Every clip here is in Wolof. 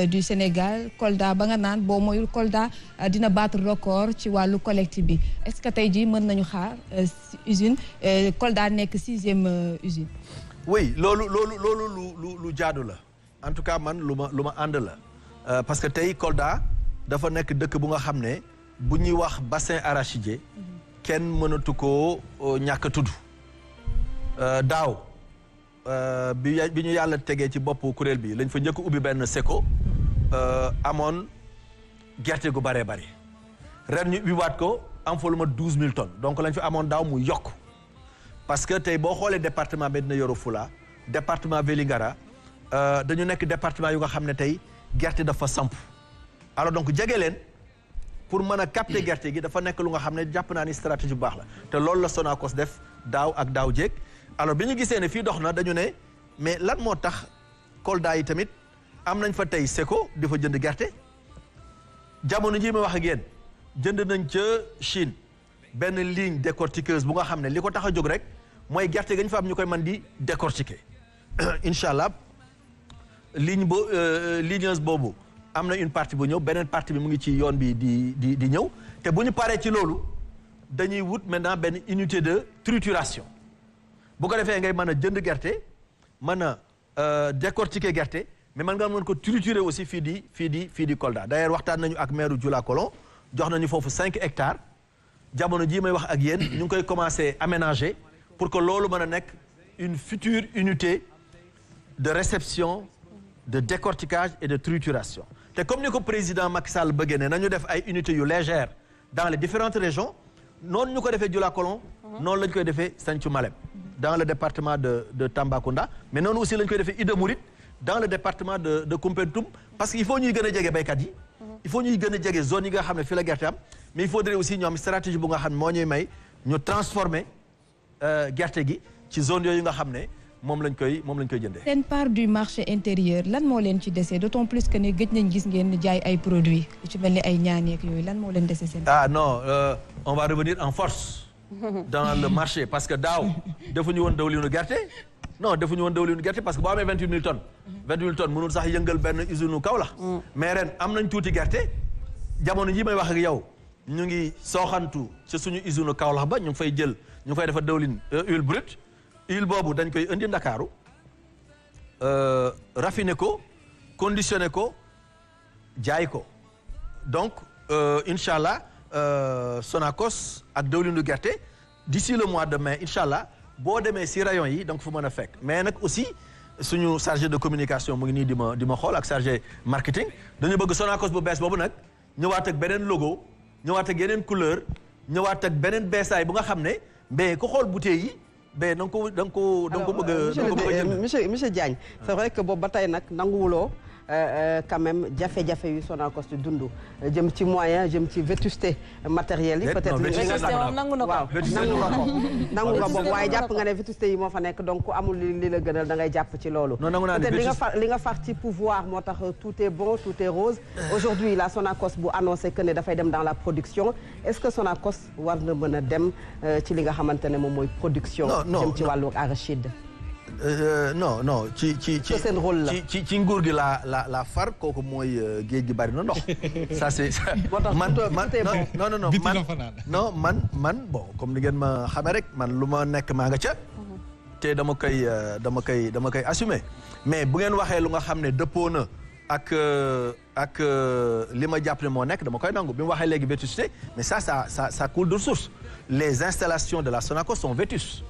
du Sénégal Kolda ba nga naan boo moyul Kolda dina battre record ci wàllu collecte bi est-ce que tey jii mën nañu xaar usine Kolda nekk 6e usine. oui loolu lu jaadu la en tout cas man lu ma ànd la parce que tey Kolda dafa nekk dëkk bu nga xam ne bu ñuy wax bassin arachidier kenn mënatu koo ñàkk a tudd daaw bi ñu yàlla tegee ci bopp kuréel bi lañ fa njëkk ubbi benn seko amoon gerte gu bëree bëri ren ñu ubbiwaat ko am fa lu ma 12000 tonnes donc lañ fi amoon daaw mu yokk parce que tey boo xoolee département Médina Yoro Foulah département Vélingara dañu nekk département yu nga xam ne tey gerte dafa samp alors donc jege leen pour mën a capter gerte gi dafa nekk lu nga xam ne jàpp naa ni stratégie bu baax la te loolu la Sonacos def daaw ak daaw jéeg alors bi ñu gisee ne fii dox na dañu ne mais lan moo tax Kolda yi tamit am nañ fa tey seko di fa jënd gerte jamono ji ma wax ak yéen jënd nañ ca Chine benn ligne décortiqueuse bu nga xam ne li ko tax a jóg rek mooy gerte gañ fa am ñu koy mën di décortiquer incha allah ligneuse boobu am na une partie bu ñëw beneen partie bi mu ngi ci yoon bi di ñëw te bu ñu paree ci loolu dañuy wut maintenant benn unité de trituration bu ko defee ngay mën a jënd gerte mën a décortiquer gerte mais mën nga mën ko triturer aussi fii di Kolda d'ailleurs waxtaan nañu ak maire Dioula-Colon jox nañu foofu 5 hectares jamono jii may wax ak yéen ñu ngi koy commencer aménager pour que loolu mën a nekk une future unité de réception de décortiquage et de trituration te comme ni ko président Macky Sall bëggee ne nañu def ay unités yu légères dans les différentes régions noonu ñu ko defee Dioula-Colon noonu la ñu koy defee Santhiou Malem dans le département de Tambacounda mais noonu aussi la ñu koy defee Ida Mouride dans le département de Koumpentoum parce que il faut ñuy gën a jege béykat yi il faut ñuy gën a jege zone yi nga xam ne fii la gerte am mais il faudrait aussi ñu am stratégie bu nga xam ne moo ñuy may ñu transformer gerte gi ci zone yooyu nga xam ne moom lañ koy jëndee. seen part du marché intérieur lan moo leen ci dese d'autant plus que ne gëj nañ gis ngeen jaay ay produits ci mel ni ay ñaaneek yooyu lan moo leen dese seen. ah non on va revenir en force dans le marché parce que daaw defuñu woon dawlinu gerte non defuñu woon dawlinu gerte parce que boo amee 28000 tonnes 28000 tonnes mënul sax yëngal benn usine Kaolack mais ren am nañ tuuti gerte jamono ji may wax ak yow ñu ngi sooxantu ci suñu usine Kaolack ba ñu ngi fay defar dawlin huile brute huile boobu dañ koy indi Ndakaaru raffiner ko conditionner ko jaay ko donc incha allah Sonacos ak dawlinu gerte d'ici le mois de mai incha allah boo demee si rayon yi donc fu mën a fekk mais nag aussi suñu chargé de communication mu ngi nii di ma xool ak chargé marketing dañu bëgg Sonacos bu bees boobu nag ñëwaat ak beneen logo ñëwaat ak yeneen couleur ñëwaat ak beneen beesaay bu nga xam ne mais ku xool bouteille yi mais da nga ko bëgg a monsieur Diagne c'est vrai que boobu ba tey nag nanguwuloo quand même jafe-jafe yu Sonacos di dund jëm ci moyen jëm ci vétusté matériel yi peut-être nangu na ko nangu nga boobu waaye jàpp nga ne vétusté yi moo fa nekk donc ku amul li la gënal da ngay jàpp ci loolu peut-être li nga far ci pouvoir moo tax tout est bon tout est rose aujourd'hui la Sonacos bu annoncé que ne dafay dem dans la production est-ce que Sonacos war na mën a dem ci li nga xamante ne moom mooy production jëm ci wàllu arachide non ci seen rôle la ci nguur gi la far kooku mooy géej gi bari na ndox ça c'est man bon comme ni ngeen ma xamee rek man lu ma nekk maa nga ca te dama koy assumer mais bu ngeen waxee lu nga xam ne dëppoo na ak li ma jàpp ne moo nekk dama koy nangu bi mu waxee léegi vétusté mais ça coule de source les installations de la Sonacos sont vétustes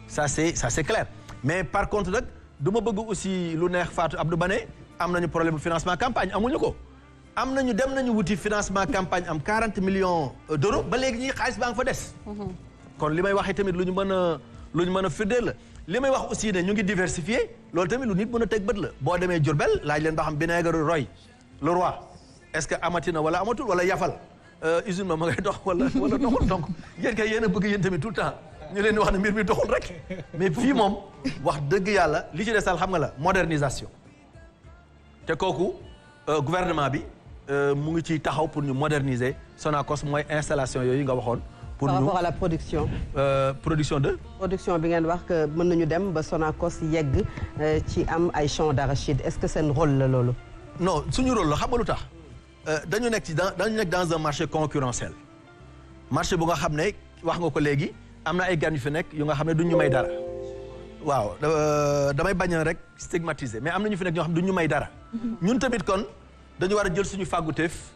ça c'est clair mais par contre nag du ma bëgg aussi lu neex Fatou Abdou Bané am nañu problème bu financement campagne amuñu ko dem nañu wuti financement campagne am 40 millions d'euros ba léegi ñi xaalis baa nga fa des kon li may waxee tamit lu ñu mën a firndeel la li may wax aussi ne ñu ngi diversifier loolu tamit lu nit mën a teg bët la boo demee Diourbel laaj leen ba xam vinaigre Roy le roi est-ce que amati na wala amatul wala yafal usine ma ngay dox wala doxul donc yéen kay yéen a bëgg yéen tamit tout le temps ñu leen di wax ne mbir mi doxul rek mais fii moom wax dëgg yàlla li ci desal xam nga la modernisation te kooku gouvernement bi mu ngi ciy taxaw pour ñu moderniser Sonacos mooy installation yooyu nga waxoon. pour par ñu rapport à la production. production de. production bi ngeen wax que mën nañu dem ba Sonacos yegg ci am ay champs d'arachide est-ce que seen rôle la loolu. non suñu rôle la xam nga lu tax dañu nekk dans un marché concurrentiel marché bu nga xam ne wax nga ko léegi am na ay gan yu fi nekk yu nga xam ne duñ ñu may dara waaw damay bañ rek stigmatiser mais am na ñu fi nekk ñoo xam ne duñ ñu may dara ñun tamit kon dañu war a jël suñu fàgguteef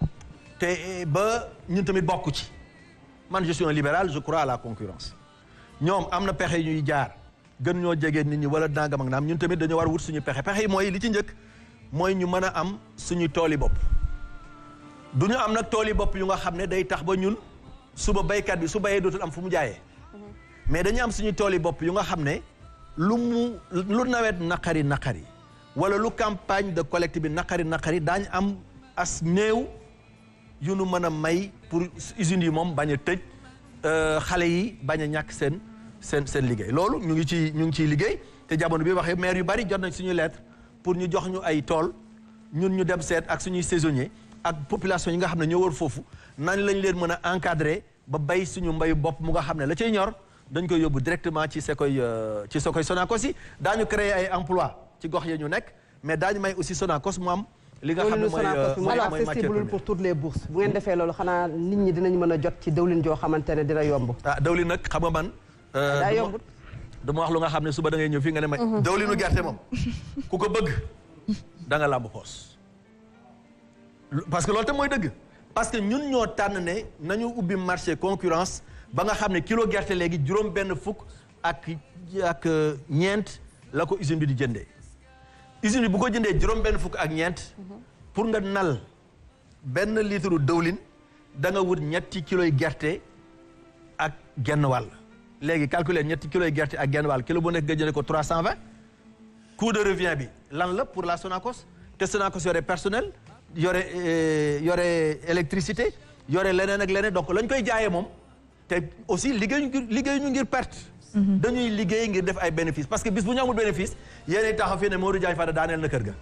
te ba ñun tamit bokk ci man je suis un libéral je crois à la concurrence ñoom am na pexe ñuy jaar gën ñoo jege nit ñi wala nangam ak naam ñun tamit dañoo war a wut suñu pexe yi mooy li ci njëkk mooy ñu mën a am suñu tooli bopp du ñu am nag tooli bopp yu nga xam ne day tax ba ñun suba baykat bi su bayee dootul am fu mu jaayee mais dañu am suñu tooli bopp yu nga xam ne lu nawet naqari wala lu campagne de collecte bi naqari daañu am as néew yu nu mën a may pour usines yi moom bañ a tëj xale yi bañ a ñàkk seen liggéey loolu ñu ngi ciy liggéey te jamono bi waxee maire yu bari jot nañ suñuy lettre pour ñu jox ñu ay tool ñun ñu dem seet ak suñuy saisonnier ak population yi nga xam ne ñoo wër foofu nañ lañ leen mën a encadrer ba bay suñu mbayu bopp mu nga xam ne la cay ñor dañ koy yóbbu directement ci Sokoy Sonacos yi daañu créer ay emploi ci gox ya ñu nekk mais daañu may aussi Sonacos mu am li nga xam ne mooy accessible pour toutes les bourses bu ngeen defee loolu xanaa nit ñi dinañ mën a jot ci dawlin joo xamante ne dina yomb dawlin nag xam nga man daa yombut dama wax lu nga xam ne suba da ngay ñëw fii nga ne ma dawlinu gerte moom ku ko bëgg da nga làmb poos parce que loolu tam mooy dëgg parce que ñun ñoo tànn ne nañu ubbi marché concurrence ba nga xam ne kilo gerte léegi juróom benn fukk ak ñeent la ko usine bi di jëndee usine bi bu ko jëndee juróom benn fukk ak ñeent pour nga nal benn litre dëwlin da nga wut ñetti kiloy gerte ak genn wàll léegi calculer ñetti kiloy gerte ak genn wàll kilo bu nekk nga jëndee ko 320 coût de revient bi lan la pour la Sonacos te Sonacos yore personnel yore électricité yore leneen ak leneen donc lañ koy jaayee moom te aussi liggéey ñu ngir perte dañuy liggéey ngir def ay bénéfice parce que bis bu ñu amul bénéfice yéenay taxaw fii ne Modou Diagne Fada daaneel na kër ga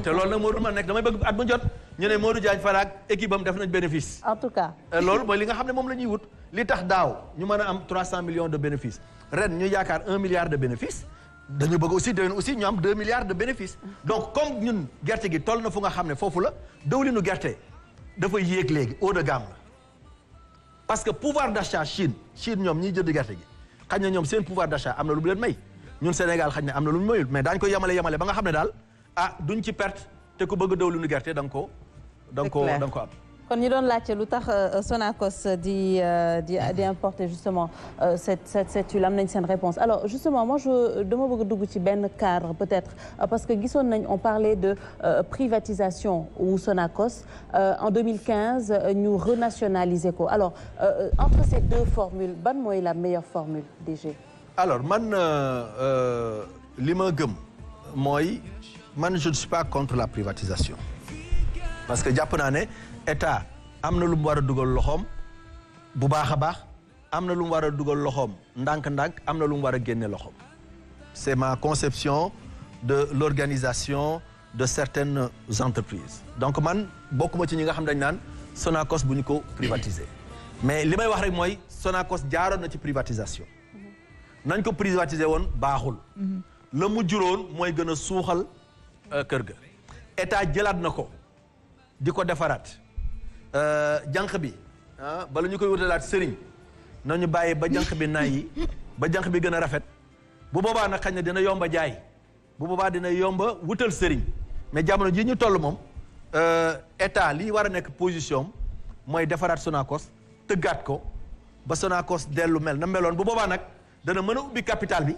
te loolu nag Modou ma nekk damay bëgg at bu jot ñu ne Modou Diagne Fada ak équipe am def nañ bénéfice en tout cas loolu mooy li nga xam ne moom la ñuy wut li tax daaw ñu mën a am 300 millions de bénéfice ren ñu yaakaar 1 milliard de bénéfice dañu bëgg aussi déwén aussi ñu am 2 milliards de bénéfice donc comme ñun gerte gi toll na fu nga xam ne foofu la dawlinu gerte dafa yéeg léegi haut de gamme la parce que pouvoir d'achat Chine ñoom ñiy jënd gerte gi xañ na ñoom seen pouvoir d'achat am na lu mu leen may ñun Sénégal xañ na am na lu mu mayul mais daañu ko yemale ba nga xam ne daal duñ ci perte te ku bëgg dawlinu gerte da nga ko am kon ñu doon laajte lu tax Sonacos di importer justement cette huile am nañ seen réponse alors justement moi dama bëgg dugg ci benn cadre peut-être parce que gisoon nañ on parlait de privatisation wu Sonacos en 2015 ñu renationaliser ko alors entre ces deux formules ban mooy la meilleure formule DG alors man li ma gëm mooy man je ne suis pas contre la privatisation parce que jàpp naa ne État am na lu mu war a dugal loxoom bu baax a baax am na lu mu war a dugal loxoom ndànk-ndànk am na lu mu war a génne loxoom c'est ma conception de l'organisation de certaines entreprises donc man bokkuma ci ñi nga xam dañ naan Sonacos bu ñu ko privatiser mais li may wax rek mooy Sonacos jaaroon na ci privatisation nañ ko privatiser woon baaxul la mu juróon mooy gën a suuxal kër ga État jëlaat na ko di ko defaraat jànq bi bala ñu koy wutalaat sëriñ nañu bàyyi ba jànq bi naay yi ba jànq bi gën a rafet bu boobaa nag xañ na dina yomba jaay bu boobaa dina yomba wutal sëriñ mais jamono ji ñu toll moom État lii war a nekk position mooy defaraat Sonacos tëggaat ko ba Sonacos dellu mel na meloon bu boobaa nag dana mën a ubbi capital bi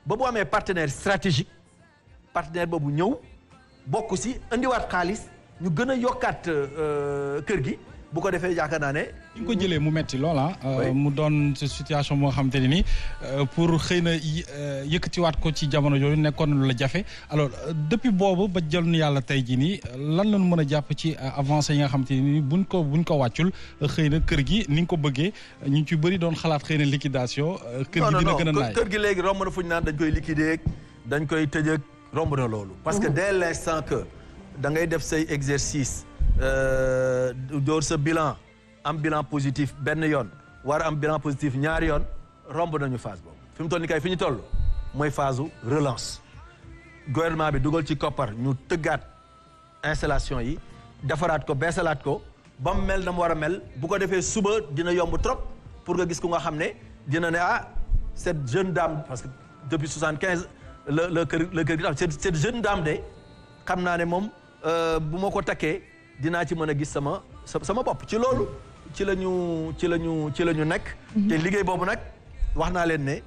ba bu amee partenaire stratégique partenaire boobu ñëw bokk si indiwaat xaalis ñu gën a yokkaat kër gi bu ko defee yaakaar naa ne. ñu ko jëlee mu metti loola. mu doon situation moo xamante ne ni pour xëy na yëkkatiwaat ko ci jamono yooyu nekkoon lu la jafe alors depuis boobu ba jël nu yàlla tey jii nii lan lañu mën a jàpp ci avancé yi nga xamante ne ni buñ ko wàccul xëy na kër gi ni nga ko bëggee ñu ci bëri doon xalaat xëy na liquidation. kër gi dina gën a naay kër gi léegi romb na fu ñu naan dañ koy liquider dañ koy tëjëg romb na loolu. parce que dès l'instant que da ngay def say exercice door sa bilan am bilan positif benn yoon war am bilan positif ñaari yoon romb nañu phase boobu fi mu toll ni kay fi ñu toll mooy phase u relance gouvernement bi dugal ci koppar ñu tëggaat installation yi defaraat ko beesalaat ko ba mu mel na mu war a mel bu ko defee suba dina yomb trop pour nga gis ku nga xam ne dina ne cette jeune dame parce que depuis 75 le kër gi am cette jeune dame de xam naa ne moom bu ma ko takkee dinaa ci mën a gis sama bopp ci loolu ci la ñu nekk te liggéey boobu nag wax naa leen ne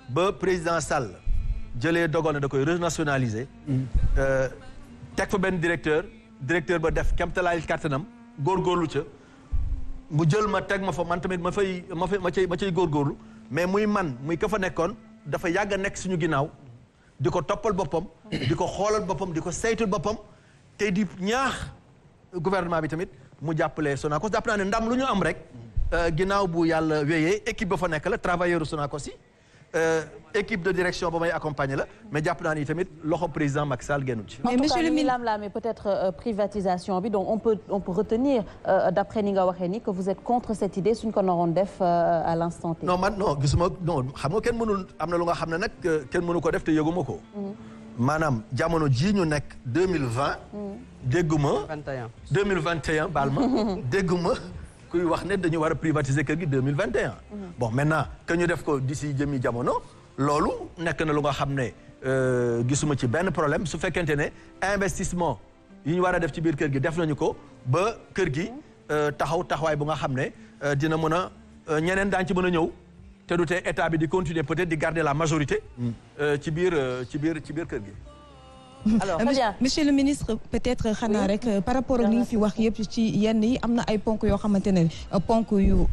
ba président Sall jëlee dogal ne da koy renationaliser teg fa benn directeur ba def kemtalaay kàttanam góorgóorlu ca mu jël ma teg ma fa man tamit ma cay góorgóorlu mais muy man muy ka fa nekkoon dafa yàgg a nekk suñu ginnaaw di ko toppal boppam di ko xoolal boppam di ko saytul boppam te di ñaax gouvernement bi tamit mu jàppale Sonacos jàpp naa ne ndam lu ñu am rek ginnaaw bu yàlla wéyee équipe ba fa nekk la travailleur Sonacos yi équipe de direction ba may accompagner la mais jàpp naa ni tamit loxo président Macky Sall génnu ci. mais monsieur le ministre mais peut-être privatisation bi donc on peut retenir d'après ni nga waxee ni que vous êtes contre cette idée suñ ko naroon def à l'instant T. non man non gisuma non xam nga kenn mënul am na lu nga xam ne nag kenn mënu ko def te yëguma ko. maanaam jamono ji ñu nekk 2020. dégguma 2021 baal ma dégguma kuy wax ne dañu war a privatiser kër gi 2021. bon maintenant que ñu def ko d'ici jëmi jamono loolu nekk na lu nga xam ne gisuma ci benn problème su fekkente ne investissement yi ñu war a def ci biir kër gi def nañu ko ba kër gi taxawaay bu nga xam ne dina mën a ñeneen daañu ci mën a ñëw te du tee état bi di continuer peut-être di garder la majorité. ci biir kër gi. alors monsieur le ministre peut-être xanaa rek par rapport ak li ñu fi wax yëpp ci yenn yi am na ay ponk yoo xamante ne ponk yu